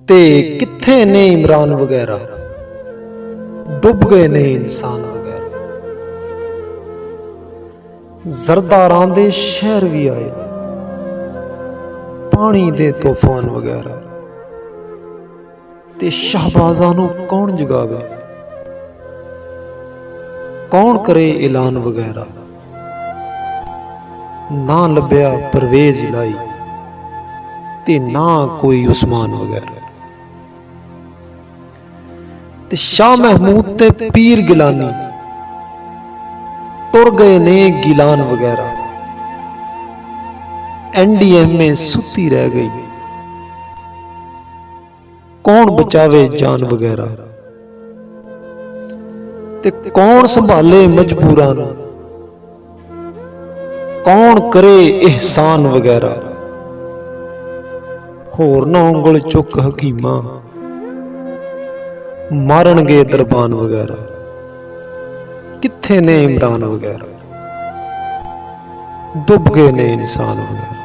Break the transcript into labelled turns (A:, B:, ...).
A: ते किथे ने इमरान वगैरह, डुब गए ने इंसान वगैरह। जरदारां दे शहर भी आए, पानी दे तूफान वगैरह। ते शहबाज़ां नूं कौन जगावे, कौन करे ऐलान वगैरह। ना लभ्या परवेज लाई, ते ना कोई उस्मान वगैरह। ते शाह महमूद ते पीर गिलानी टुर गए ने गिलान वगैरह। NDM में सुती रह गई, कौन बचावे जान वगैरह। ते कौन संभाले मजबूरां नूं, कौन करे एहसान वगैरह। होर ना उंगल चुक हकीमा, मारनगे दरबान वगैरह। किथे ने इमरान वगैरह, डुब गए ने इंसान वगैरह।